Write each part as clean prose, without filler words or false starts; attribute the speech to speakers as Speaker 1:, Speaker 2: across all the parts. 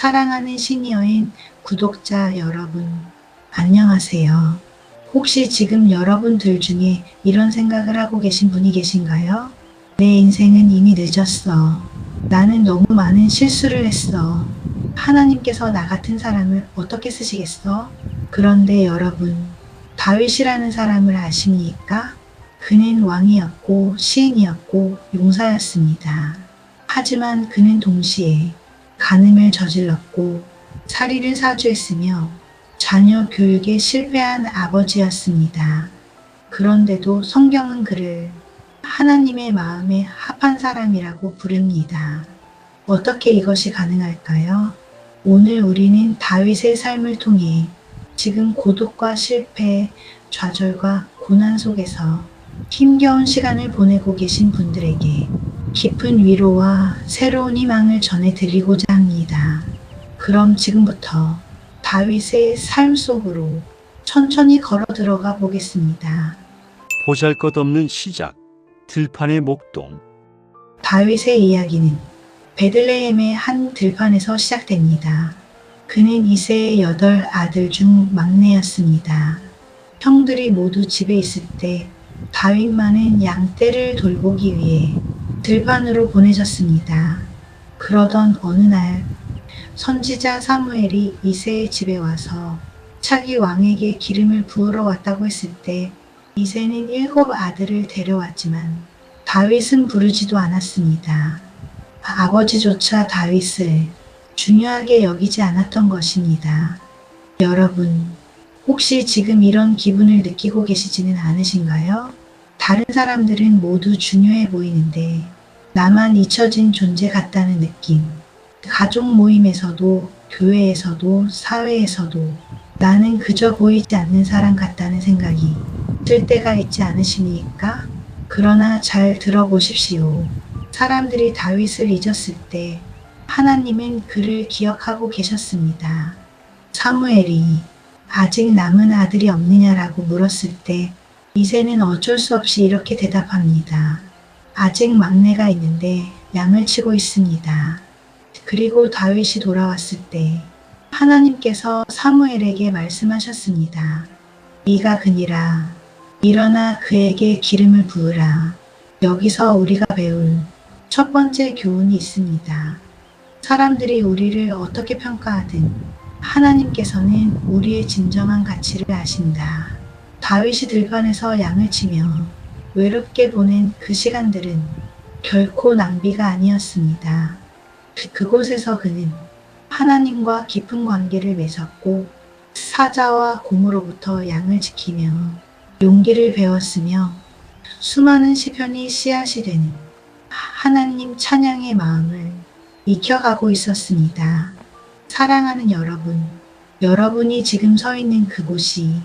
Speaker 1: 사랑하는 시니어인 구독자 여러분, 안녕하세요. 혹시 지금 여러분들 중에 이런 생각을 하고 계신 분이 계신가요? 내 인생은 이미 늦었어. 나는 너무 많은 실수를 했어. 하나님께서 나 같은 사람을 어떻게 쓰시겠어? 그런데 여러분, 다윗이라는 사람을 아십니까? 그는 왕이었고 시인이었고 용사였습니다. 하지만 그는 동시에 간음을 저질렀고 살인을 사주했으며 자녀 교육에 실패한 아버지였습니다. 그런데도 성경은 그를 하나님의 마음에 합한 사람이라고 부릅니다. 어떻게 이것이 가능할까요? 오늘 우리는 다윗의 삶을 통해 지금 고독과 실패, 좌절과 고난 속에서 힘겨운 시간을 보내고 계신 분들에게 깊은 위로와 새로운 희망을 전해드리고자 합니다. 그럼 지금부터 다윗의 삶 속으로 천천히 걸어 들어가 보겠습니다.
Speaker 2: 보잘것없는 시작. 들판의 목동.
Speaker 1: 다윗의 이야기는 베들레헴의 한 들판에서 시작됩니다. 그는 이새의 8 아들 중 막내였습니다. 형들이 모두 집에 있을 때 다윗만은 양떼를 돌보기 위해 들판으로 보내졌습니다. 그러던 어느 날 선지자 사무엘이 이새의 집에 와서 차기 왕에게 기름을 부으러 왔다고 했을 때 이새는 7 아들을 데려왔지만 다윗은 부르지도 않았습니다. 아버지조차 다윗을 중요하게 여기지 않았던 것입니다. 여러분, 혹시 지금 이런 기분을 느끼고 계시지는 않으신가요? 다른 사람들은 모두 중요해 보이는데 나만 잊혀진 존재 같다는 느낌. 가족 모임에서도 교회에서도 사회에서도 나는 그저 보이지 않는 사람 같다는 생각이 들 때가 있지 않으십니까? 그러나 잘 들어보십시오. 사람들이 다윗을 잊었을 때 하나님은 그를 기억하고 계셨습니다. 사무엘이 아직 남은 아들이 없느냐라고 물었을 때 이새는 어쩔 수 없이 이렇게 대답합니다. 아직 막내가 있는데 양을 치고 있습니다. 그리고 다윗이 돌아왔을 때 하나님께서 사무엘에게 말씀하셨습니다. 네가 그니라. 일어나 그에게 기름을 부으라. 여기서 우리가 배울 첫 번째 교훈이 있습니다. 사람들이 우리를 어떻게 평가하든 하나님께서는 우리의 진정한 가치를 아신다. 다윗이 들판에서 양을 치며 외롭게 보낸 그 시간들은 결코 낭비가 아니었습니다. 그곳에서 그는 하나님과 깊은 관계를 맺었고 사자와 곰으로부터 양을 지키며 용기를 배웠으며 수많은 시편이 씨앗이 되는 하나님 찬양의 마음을 익혀가고 있었습니다. 사랑하는 여러분, 여러분이 지금 서 있는 그곳이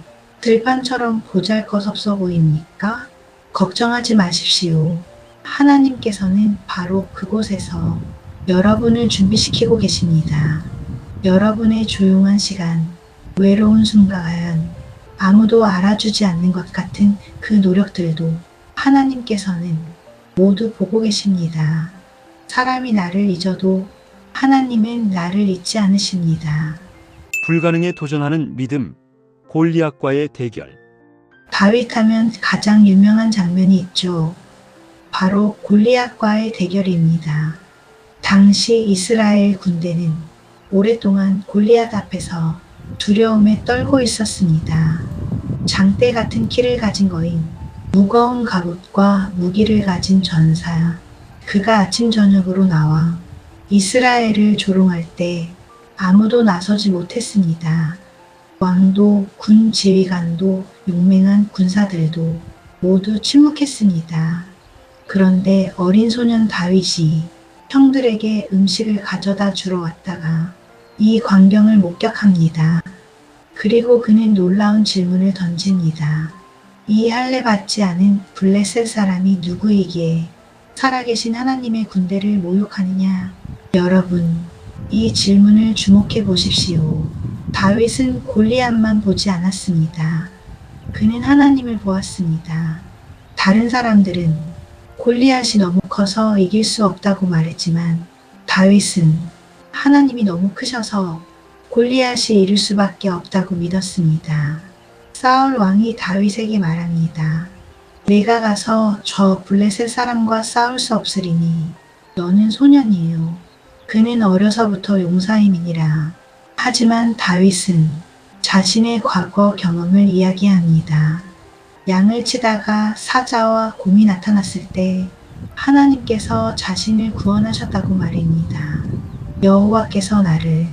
Speaker 1: 들판처럼 보잘것없어 보입니까? 걱정하지 마십시오. 하나님께서는 바로 그곳에서 여러분을 준비시키고 계십니다. 여러분의 조용한 시간, 외로운 순간, 아무도 알아주지 않는 것 같은 그 노력들도 하나님께서는 모두 보고 계십니다. 사람이 나를 잊어도 하나님은 나를 잊지 않으십니다.
Speaker 2: 불가능에 도전하는 믿음. 골리앗과의 대결.
Speaker 1: 다윗 하면 가장 유명한 장면이 있죠. 바로 골리앗과의 대결입니다. 당시 이스라엘 군대는 오랫동안 골리앗 앞에서 두려움에 떨고 있었습니다. 장대 같은 키를 가진 거인, 무거운 갑옷과 무기를 가진 전사, 그가 아침 저녁으로 나와 이스라엘을 조롱할 때 아무도 나서지 못했습니다. 왕도 군 지휘관도 용맹한 군사들도 모두 침묵했습니다. 그런데 어린 소년 다윗이 형들에게 음식을 가져다 주러 왔다가 이 광경을 목격합니다. 그리고 그는 놀라운 질문을 던집니다. 이 할례 받지 않은 블레셋 사람이 누구이기에 살아계신 하나님의 군대를 모욕하느냐? 여러분, 이 질문을 주목해 보십시오. 다윗은 골리앗만 보지 않았습니다. 그는 하나님을 보았습니다. 다른 사람들은 골리앗이 너무 커서 이길 수 없다고 말했지만 다윗은 하나님이 너무 크셔서 골리앗이 이룰 수밖에 없다고 믿었습니다. 사울 왕이 다윗에게 말합니다. 내가 가서 저 블레셋 사람과 싸울 수 없으리니 너는 소년이요. 그는 어려서부터 용사임이니라. 하지만 다윗은 자신의 과거 경험을 이야기합니다. 양을 치다가 사자와 곰이 나타났을 때 하나님께서 자신을 구원하셨다고 말입니다. 여호와께서 나를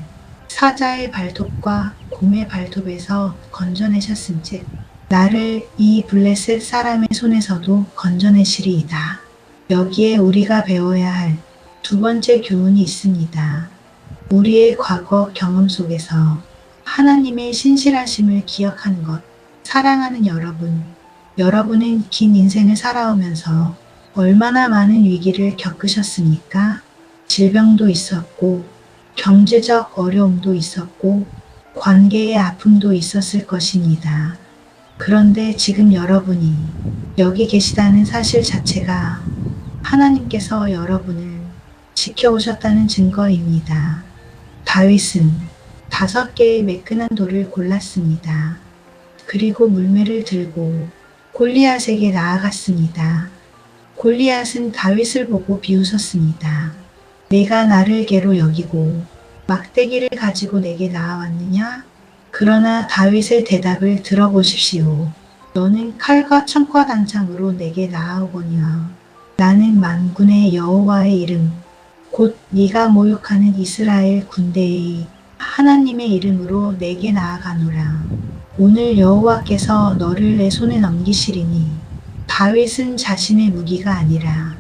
Speaker 1: 사자의 발톱과 곰의 발톱에서 건져내셨은즉 나를 이 블레셋 사람의 손에서도 건져내시리이다. 여기에 우리가 배워야 할 두 번째 교훈이 있습니다. 우리의 과거 경험 속에서 하나님의 신실하심을 기억하는 것. 사랑하는 여러분, 여러분은 긴 인생을 살아오면서 얼마나 많은 위기를 겪으셨습니까? 질병도 있었고, 경제적 어려움도 있었고, 관계의 아픔도 있었을 것입니다. 그런데 지금 여러분이 여기 계시다는 사실 자체가 하나님께서 여러분을 지켜오셨다는 증거입니다. 다윗은 5개의 매끈한 돌을 골랐습니다. 그리고 물매를 들고 골리앗에게 나아갔습니다. 골리앗은 다윗을 보고 비웃었습니다. 내가 나를 개로 여기고 막대기를 가지고 내게 나아왔느냐? 그러나 다윗의 대답을 들어보십시오. 너는 칼과 창과 단창으로 내게 나아오거니와 나는 만군의 여호와의 이름 곧 네가 모욕하는 이스라엘 군대의 하나님의 이름으로 내게 나아가노라. 오늘 여호와께서 너를 내 손에 넘기시리니 다윗은 자신의 무기가 아니라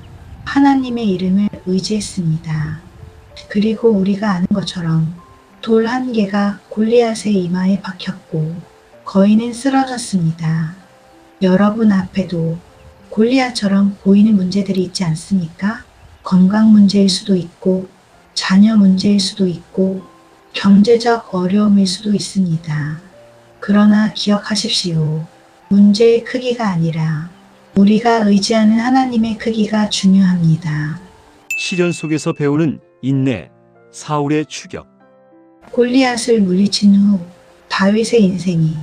Speaker 1: 하나님의 이름을 의지했습니다. 그리고 우리가 아는 것처럼 돌 한 개가 골리앗의 이마에 박혔고 거인은 쓰러졌습니다. 여러분 앞에도 골리앗처럼 보이는 문제들이 있지 않습니까? 건강 문제일 수도 있고 자녀 문제일 수도 있고 경제적 어려움일 수도 있습니다. 그러나 기억하십시오. 문제의 크기가 아니라 우리가 의지하는 하나님의 크기가 중요합니다.
Speaker 2: 시련 속에서 배우는 인내, 사울의 추격.
Speaker 1: 골리앗을 물리친 후 다윗의 인생이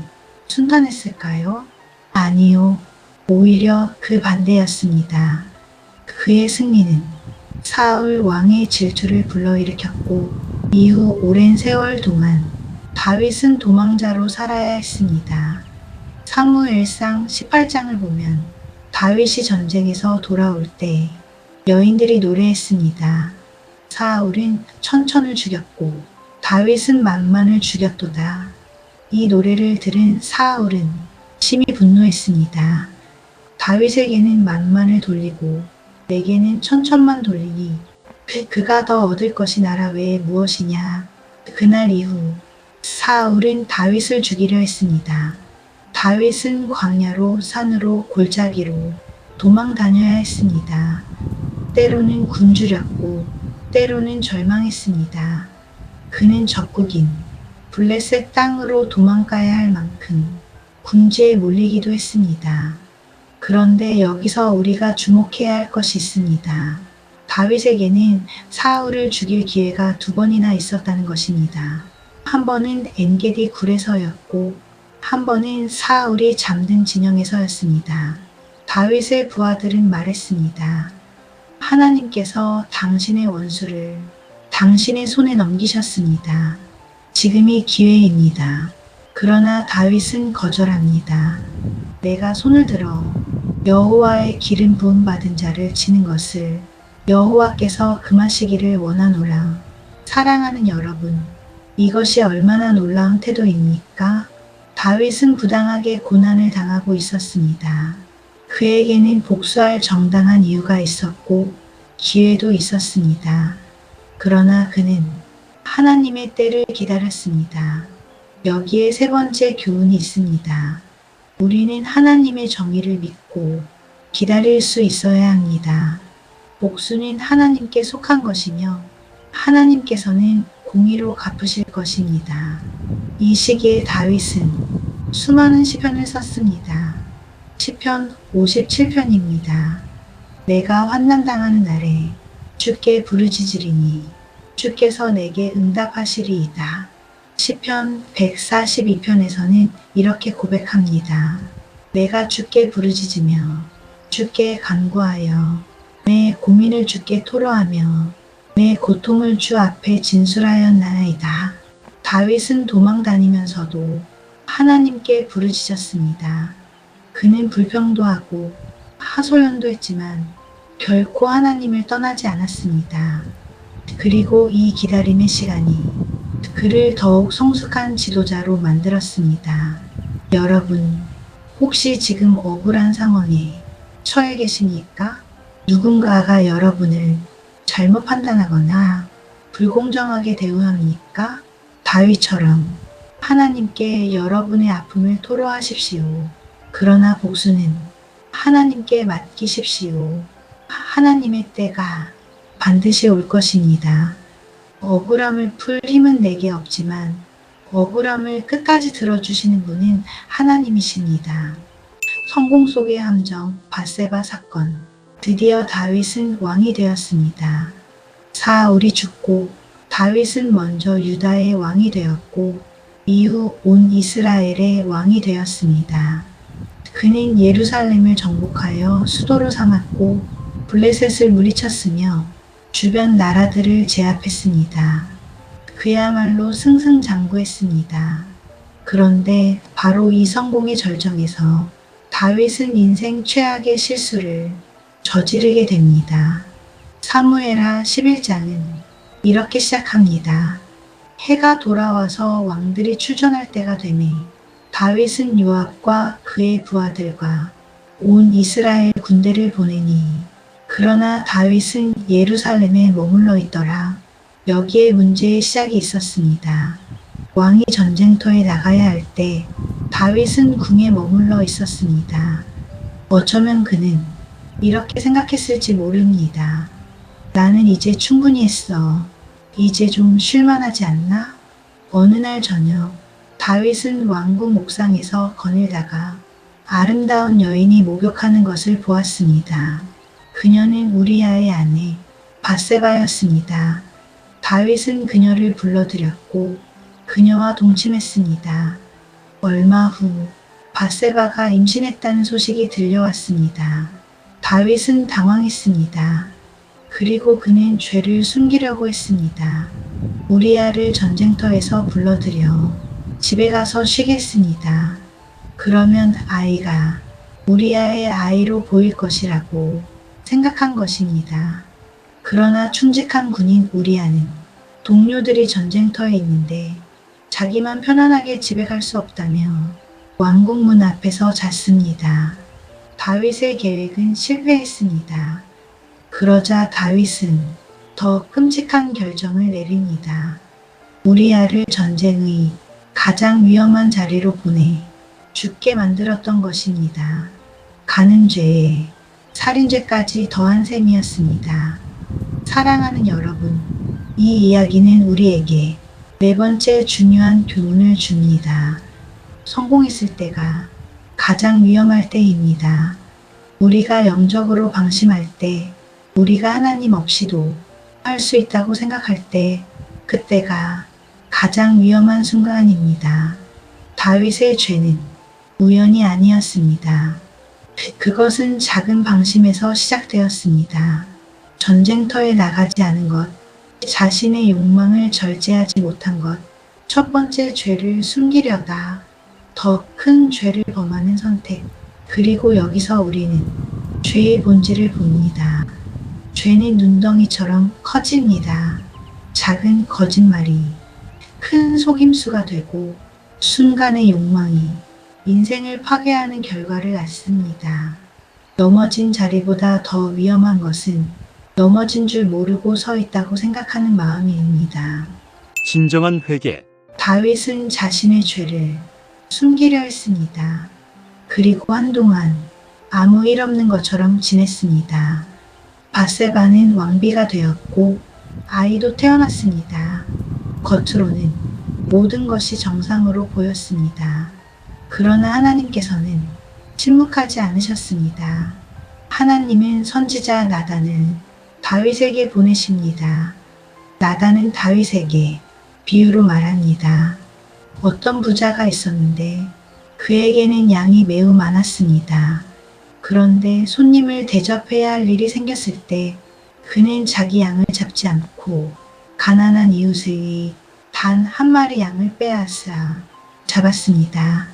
Speaker 1: 순탄했을까요? 아니요. 오히려 그 반대였습니다. 그의 승리는 사울 왕의 질투를 불러일으켰고 이후 오랜 세월 동안 다윗은 도망자로 살아야 했습니다. 사무엘상 18장을 보면 다윗이 전쟁에서 돌아올 때 여인들이 노래했습니다. 사울은 천천을 죽였고 다윗은 만만을 죽였도다. 이 노래를 들은 사울은 심히 분노했습니다. 다윗에게는 만만을 돌리고 내게는 천천만 돌리니 그가 더 얻을 것이 나라 외에 무엇이냐. 그날 이후 사울은 다윗을 죽이려 했습니다. 다윗은 광야로 산으로 골짜기로 도망 다녀야 했습니다. 때로는 굶주렸고 때로는 절망했습니다. 그는 적국인 블레셋 땅으로 도망가야 할 만큼 궁지에 몰리기도 했습니다. 그런데 여기서 우리가 주목해야 할 것이 있습니다. 다윗에게는 사울을 죽일 기회가 2번이나 있었다는 것입니다. 한 번은 엔게디 굴에서였고 한 번은 사울이 잠든 진영에서였습니다. 다윗의 부하들은 말했습니다. 하나님께서 당신의 원수를 당신의 손에 넘기셨습니다. 지금이 기회입니다. 그러나 다윗은 거절합니다. 내가 손을 들어 여호와의 기름 부음 받은 자를 치는 것을 여호와께서 금하시기를 원하노라. 사랑하는 여러분, 이것이 얼마나 놀라운 태도입니까? 다윗은 부당하게 고난을 당하고 있었습니다. 그에게는 복수할 정당한 이유가 있었고 기회도 있었습니다. 그러나 그는 하나님의 때를 기다렸습니다. 여기에 3번째 교훈이 있습니다. 우리는 하나님의 정의를 믿고 기다릴 수 있어야 합니다. 복수는 하나님께 속한 것이며 하나님께서는 공의로 갚으실 것입니다. 이 시기에 다윗은 수많은 시편을 썼습니다. 시편 57편입니다. 내가 환난당하는 날에 주께 부르짖으리니 주께서 내게 응답하시리이다. 시편 142편에서는 이렇게 고백합니다. 내가 주께 부르짖으며 주께 간구하여 내 고민을 주께 토로하며 내 고통을 주 앞에 진술하였나이다. 다윗은 도망 다니면서도 하나님께 부르짖었습니다. 그는 불평도 하고 하소연도 했지만 결코 하나님을 떠나지 않았습니다. 그리고 이 기다림의 시간이 그를 더욱 성숙한 지도자로 만들었습니다. 여러분, 혹시 지금 억울한 상황에 처해 계십니까? 누군가가 여러분을 잘못 판단하거나 불공정하게 대우합니까? 다윗처럼 하나님께 여러분의 아픔을 토로하십시오. 그러나 복수는 하나님께 맡기십시오. 하나님의 때가 반드시 올 것입니다. 억울함을 풀 힘은 내게 없지만 억울함을 끝까지 들어주시는 분은 하나님이십니다. 성공 속의 함정 밧세바 사건. 드디어 다윗은 왕이 되었습니다. 사울이 죽고 다윗은 먼저 유다의 왕이 되었고 이후 온 이스라엘의 왕이 되었습니다. 그는 예루살렘을 정복하여 수도로 삼았고 블레셋을 물리쳤으며 주변 나라들을 제압했습니다. 그야말로 승승장구했습니다. 그런데 바로 이 성공의 절정에서 다윗은 인생 최악의 실수를 저지르게 됩니다. 사무엘하 11장은 이렇게 시작합니다. 해가 돌아와서 왕들이 출전할 때가 되매 다윗은 요압과 그의 부하들과 온 이스라엘 군대를 보내니 그러나 다윗은 예루살렘에 머물러 있더라. 여기에 문제의 시작이 있었습니다. 왕이 전쟁터에 나가야 할 때 다윗은 궁에 머물러 있었습니다. 어쩌면 그는 이렇게 생각했을지 모릅니다. 나는 이제 충분히 했어. 이제 좀 쉴만하지 않나? 어느 날 저녁 다윗은 왕궁 옥상에서 거닐다가 아름다운 여인이 목욕하는 것을 보았습니다. 그녀는 우리아의 아내 밧세바였습니다. 다윗은 그녀를 불러들였고 그녀와 동침했습니다. 얼마 후 밧세바가 임신했다는 소식이 들려왔습니다. 다윗은 당황했습니다. 그리고 그는 죄를 숨기려고 했습니다. 우리아를 전쟁터에서 불러들여 집에 가서 쉬겠습니다. 그러면 아이가 우리아의 아이로 보일 것이라고 생각한 것입니다. 그러나 충직한 군인 우리아는 동료들이 전쟁터에 있는데 자기만 편안하게 집에 갈 수 없다며 왕궁 문 앞에서 잤습니다. 다윗의 계획은 실패했습니다. 그러자 다윗은 더 끔찍한 결정을 내립니다. 우리아를 전쟁의 가장 위험한 자리로 보내 죽게 만들었던 것입니다. 가는 죄에 살인죄까지 더한 셈이었습니다. 사랑하는 여러분, 이 이야기는 우리에게 네 번째 중요한 교훈을 줍니다. 성공했을 때가 가장 위험할 때입니다. 우리가 영적으로 방심할 때, 우리가 하나님 없이도 할 수 있다고 생각할 때, 그때가 가장 위험한 순간입니다. 다윗의 죄는 우연이 아니었습니다. 그것은 작은 방심에서 시작되었습니다. 전쟁터에 나가지 않은 것, 자신의 욕망을 절제하지 못한 것, 첫 번째 죄를 숨기려다 더 큰 죄를 범하는 선택. 그리고 여기서 우리는 죄의 본질을 봅니다. 죄는 눈덩이처럼 커집니다. 작은 거짓말이 큰 속임수가 되고 순간의 욕망이 인생을 파괴하는 결과를 낳습니다. 넘어진 자리보다 더 위험한 것은 넘어진 줄 모르고 서 있다고 생각하는 마음입니다.
Speaker 2: 진정한 회개.
Speaker 1: 다윗은 자신의 죄를 숨기려 했습니다. 그리고 한동안 아무 일 없는 것처럼 지냈습니다. 밧세바는 왕비가 되었고 아이도 태어났습니다. 겉으로는 모든 것이 정상으로 보였습니다. 그러나 하나님께서는 침묵하지 않으셨습니다. 하나님은 선지자 나단을 다윗에게 보내십니다. 나단은 다윗에게 비유로 말합니다. 어떤 부자가 있었는데 그에게는 양이 매우 많았습니다. 그런데 손님을 대접해야 할 일이 생겼을 때 그는 자기 양을 잡지 않고 가난한 이웃의 단 한 마리 양을 빼앗아 잡았습니다.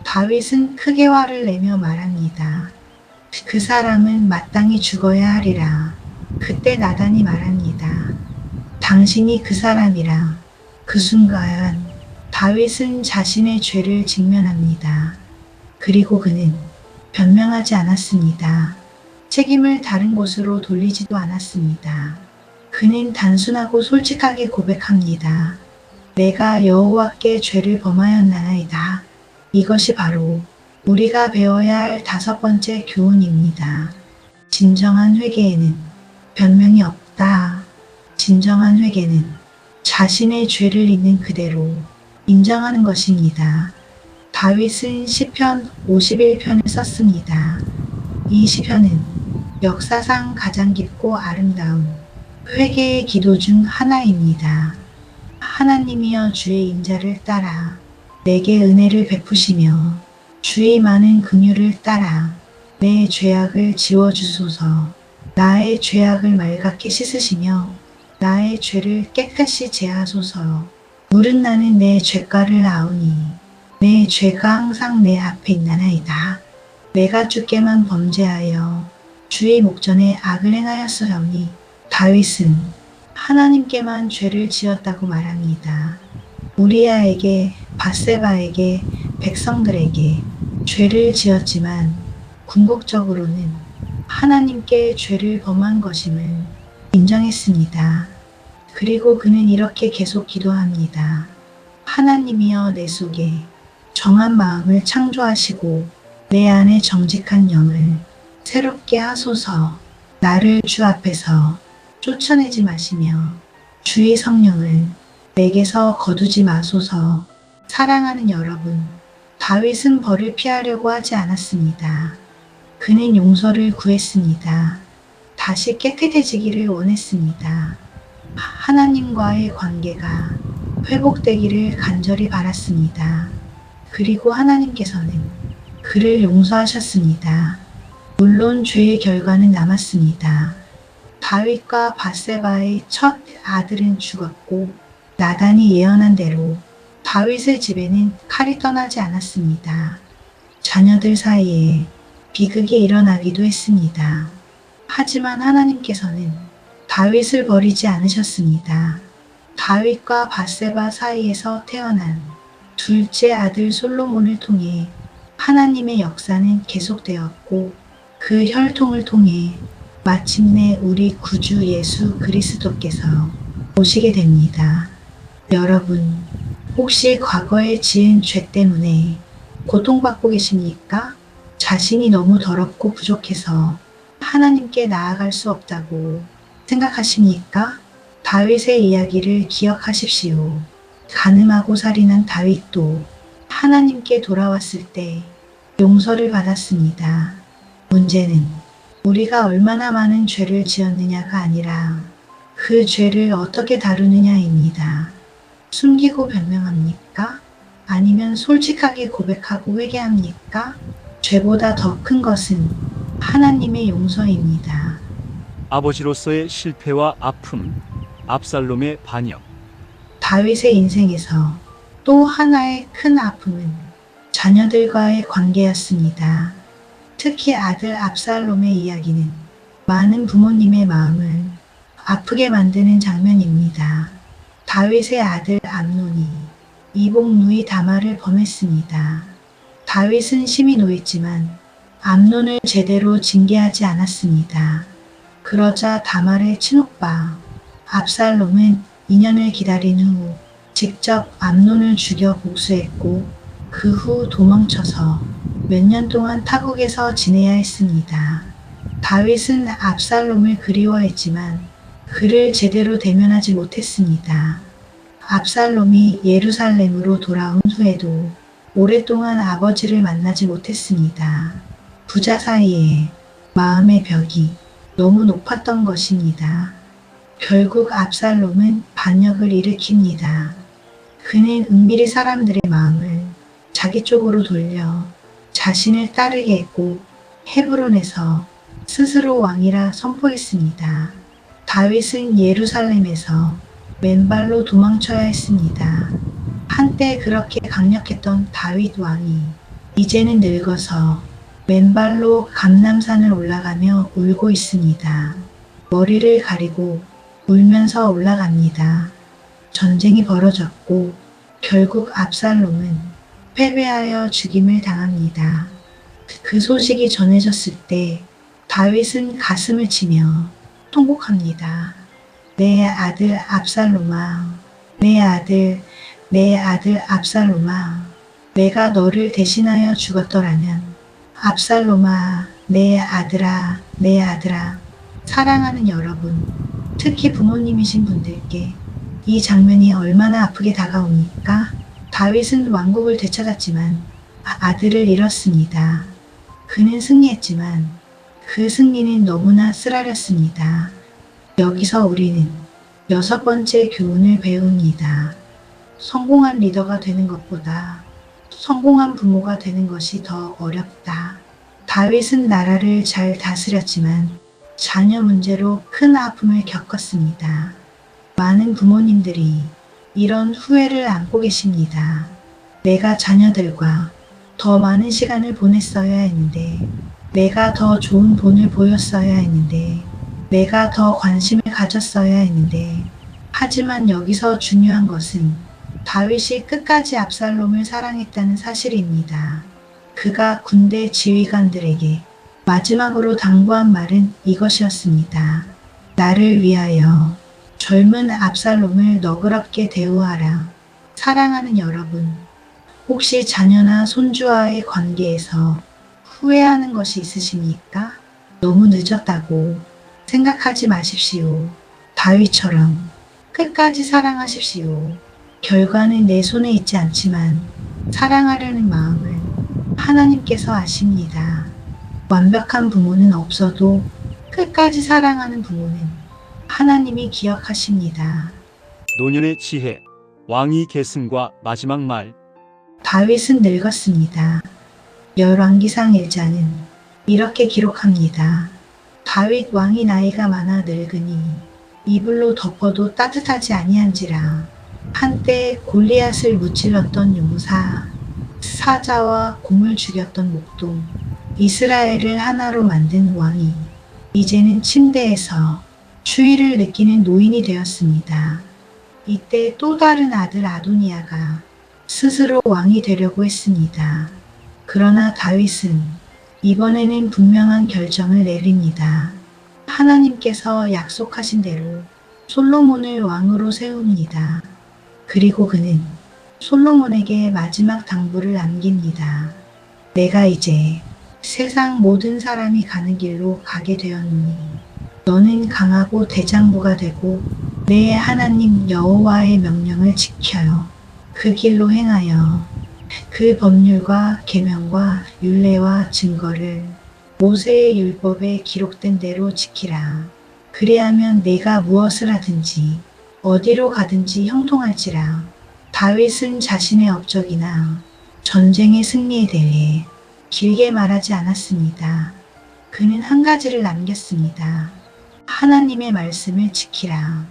Speaker 1: 다윗은 크게 화를 내며 말합니다. 그 사람은 마땅히 죽어야 하리라. 그때 나단이 말합니다. 당신이 그 사람이라. 그 순간 다윗은 자신의 죄를 직면합니다. 그리고 그는 변명하지 않았습니다. 책임을 다른 곳으로 돌리지도 않았습니다. 그는 단순하고 솔직하게 고백합니다. 내가 여호와께 죄를 범하였나이다. 이것이 바로 우리가 배워야 할 5번째 교훈입니다. 진정한 회개에는 변명이 없다. 진정한 회개는 자신의 죄를 있는 그대로 인정하는 것입니다. 다윗은 시편 51편을 썼습니다. 이 시편은 역사상 가장 깊고 아름다운 회개의 기도 중 하나입니다. 하나님이여 주의 인자를 따라 내게 은혜를 베푸시며 주의 많은 긍휼을 따라 내 죄악을 지워주소서. 나의 죄악을 말갛게 씻으시며 나의 죄를 깨끗이 제하소서. 물은 나는 내 죄가를 아오니 내 죄가 항상 내 앞에 있나이다. 내가 주께만 범죄하여 주의 목전에 악을 행하였사오니. 다윗은 하나님께만 죄를 지었다고 말합니다. 우리아에게, 밧세바에게, 백성들에게 죄를 지었지만 궁극적으로는 하나님께 죄를 범한 것임을 인정했습니다. 그리고 그는 이렇게 계속 기도합니다. 하나님이여 내 속에 정한 마음을 창조하시고 내 안에 정직한 영을 새롭게 하소서. 나를 주 앞에서 쫓아내지 마시며 주의 성령을 내게서 거두지 마소서. 사랑하는 여러분, 다윗은 벌을 피하려고 하지 않았습니다. 그는 용서를 구했습니다. 다시 깨끗해지기를 원했습니다. 하나님과의 관계가 회복되기를 간절히 바랐습니다. 그리고 하나님께서는 그를 용서하셨습니다. 물론 죄의 결과는 남았습니다. 다윗과 밧세바의 첫 아들은 죽었고 나단이 예언한 대로 다윗의 집에는 칼이 떠나지 않았습니다. 자녀들 사이에 비극이 일어나기도 했습니다. 하지만 하나님께서는 다윗을 버리지 않으셨습니다. 다윗과 밧세바 사이에서 태어난 둘째 아들 솔로몬을 통해 하나님의 역사는 계속되었고 그 혈통을 통해 마침내 우리 구주 예수 그리스도께서 오시게 됩니다. 여러분, 혹시 과거에 지은 죄 때문에 고통받고 계십니까? 자신이 너무 더럽고 부족해서 하나님께 나아갈 수 없다고 생각하십니까? 다윗의 이야기를 기억하십시오. 간음하고 살인한 다윗도 하나님께 돌아왔을 때 용서를 받았습니다. 문제는 우리가 얼마나 많은 죄를 지었느냐가 아니라 그 죄를 어떻게 다루느냐입니다. 숨기고 변명합니까? 아니면 솔직하게 고백하고 회개합니까? 죄보다 더 큰 것은 하나님의 용서입니다.
Speaker 2: 아버지로서의 실패와 아픔, 압살롬의 반역.
Speaker 1: 다윗의 인생에서 또 하나의 큰 아픔은 자녀들과의 관계였습니다. 특히 아들 압살롬의 이야기는 많은 부모님의 마음을 아프게 만드는 장면입니다. 다윗의 아들 암논이 이복 누이 다말을 범했습니다. 다윗은 심히 노했지만 암논을 제대로 징계하지 않았습니다. 그러자 다말의 친오빠 압살롬은 2년을 기다린 후 직접 암논을 죽여 복수했고 그 후 도망쳐서 몇 년 동안 타국에서 지내야 했습니다. 다윗은 압살롬을 그리워했지만 그를 제대로 대면하지 못했습니다. 압살롬이 예루살렘으로 돌아온 후에도 오랫동안 아버지를 만나지 못했습니다. 부자 사이에 마음의 벽이 너무 높았던 것입니다. 결국 압살롬은 반역을 일으킵니다. 그는 은밀히 사람들의 마음을 자기 쪽으로 돌려 자신을 따르게 했고 헤브론에서 스스로 왕이라 선포했습니다. 다윗은 예루살렘에서 맨발로 도망쳐야 했습니다. 한때 그렇게 강력했던 다윗 왕이 이제는 늙어서 맨발로 감람산을 올라가며 울고 있습니다. 머리를 가리고 울면서 올라갑니다. 전쟁이 벌어졌고 결국 압살롬은 패배하여 죽임을 당합니다. 그 소식이 전해졌을 때 다윗은 가슴을 치며 통곡합니다. 내 아들 압살롬아, 내 아들 압살롬아, 내가 너를 대신하여 죽었더라면 압살롬아, 내 아들아, 내 아들아. 사랑하는 여러분, 특히 부모님이신 분들께 이 장면이 얼마나 아프게 다가옵니까? 다윗은 왕국을 되찾았지만 아들을 잃었습니다. 그는 승리했지만 그 승리는 너무나 쓰라렸습니다. 여기서 우리는 6번째 교훈을 배웁니다. 성공한 리더가 되는 것보다 성공한 부모가 되는 것이 더 어렵다. 다윗은 나라를 잘 다스렸지만 자녀 문제로 큰 아픔을 겪었습니다. 많은 부모님들이 이런 후회를 안고 계십니다. 내가 자녀들과 더 많은 시간을 보냈어야 했는데, 내가 더 좋은 본을 보였어야 했는데, 내가 더 관심을 가졌어야 했는데, 하지만 여기서 중요한 것은 다윗이 끝까지 압살롬을 사랑했다는 사실입니다. 그가 군대 지휘관들에게 마지막으로 당부한 말은 이것이었습니다. 나를 위하여 젊은 압살롬을 너그럽게 대우하라. 사랑하는 여러분, 혹시 자녀나 손주와의 관계에서 후회하는 것이 있으십니까? 너무 늦었다고 생각하지 마십시오. 다윗처럼 끝까지 사랑하십시오. 결과는 내 손에 있지 않지만 사랑하려는 마음을 하나님께서 아십니다. 완벽한 부모는 없어도 끝까지 사랑하는 부모는 하나님이 기억하십니다.
Speaker 2: 노년의 지혜, 왕위 계승과 마지막 말.
Speaker 1: 다윗은 늙었습니다. 열왕기상 1장은 이렇게 기록합니다. 다윗 왕이 나이가 많아 늙으니 이불로 덮어도 따뜻하지 아니한지라. 한때 골리앗을 무찔렀던 용사, 사자와 곰을 죽였던 목동, 이스라엘을 하나로 만든 왕이 이제는 침대에서 추위를 느끼는 노인이 되었습니다. 이때 또 다른 아들 아도니아가 스스로 왕이 되려고 했습니다. 그러나 다윗은 이번에는 분명한 결정을 내립니다. 하나님께서 약속하신 대로 솔로몬을 왕으로 세웁니다. 그리고 그는 솔로몬에게 마지막 당부를 남깁니다. 내가 이제 세상 모든 사람이 가는 길로 가게 되었노니 너는 강하고 대장부가 되고 내 하나님 여호와의 명령을 지켜요. 그 길로 행하여 그 법률과 계명과 율례와 증거를 모세의 율법에 기록된 대로 지키라. 그리하면 내가 무엇을 하든지 어디로 가든지 형통할지라. 다윗은 자신의 업적이나 전쟁의 승리에 대해 길게 말하지 않았습니다. 그는 한 가지를 남겼습니다. 하나님의 말씀을 지키라.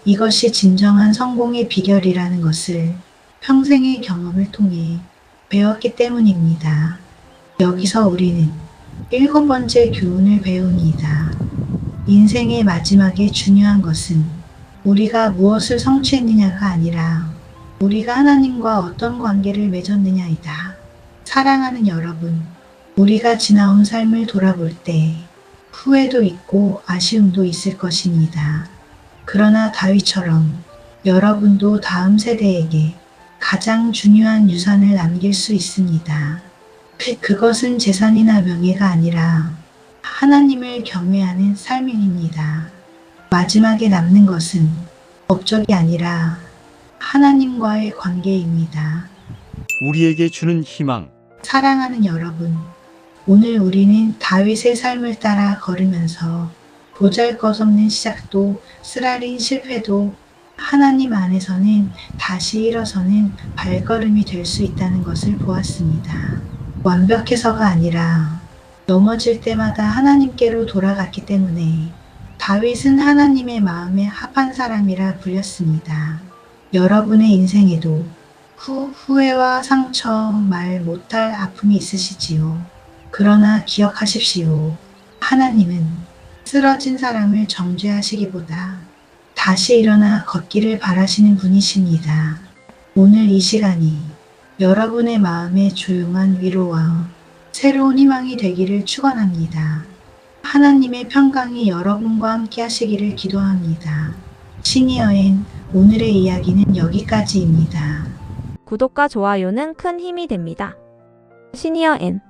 Speaker 1: 이것이 진정한 성공의 비결이라는 것을 평생의 경험을 통해 배웠기 때문입니다. 여기서 우리는 7번째 교훈을 배웁니다. 인생의 마지막에 중요한 것은 우리가 무엇을 성취했느냐가 아니라 우리가 하나님과 어떤 관계를 맺었느냐이다. 사랑하는 여러분, 우리가 지나온 삶을 돌아볼 때 후회도 있고 아쉬움도 있을 것입니다. 그러나 다윗처럼 여러분도 다음 세대에게 가장 중요한 유산을 남길 수 있습니다. 그것은 재산이나 명예가 아니라 하나님을 경외하는 삶입니다. 마지막에 남는 것은 업적이 아니라 하나님과의 관계입니다.
Speaker 2: 우리에게 주는 희망.
Speaker 1: 사랑하는 여러분, 오늘 우리는 다윗의 삶을 따라 걸으면서 보잘것없는 시작도 쓰라린 실패도 하나님 안에서는 다시 일어서는 발걸음이 될 수 있다는 것을 보았습니다. 완벽해서가 아니라 넘어질 때마다 하나님께로 돌아갔기 때문에 다윗은 하나님의 마음에 합한 사람이라 불렸습니다. 여러분의 인생에도 후회와 상처, 말 못할 아픔이 있으시지요. 그러나 기억하십시오. 하나님은 쓰러진 사람을 정죄하시기보다 다시 일어나 걷기를 바라시는 분이십니다. 오늘 이 시간이 여러분의 마음에 조용한 위로와 새로운 희망이 되기를 축원합니다. 하나님의 평강이 여러분과 함께 하시기를 기도합니다. 시니어엔 오늘의 이야기는 여기까지입니다.
Speaker 3: 구독과 좋아요는 큰 힘이 됩니다. 시니어 N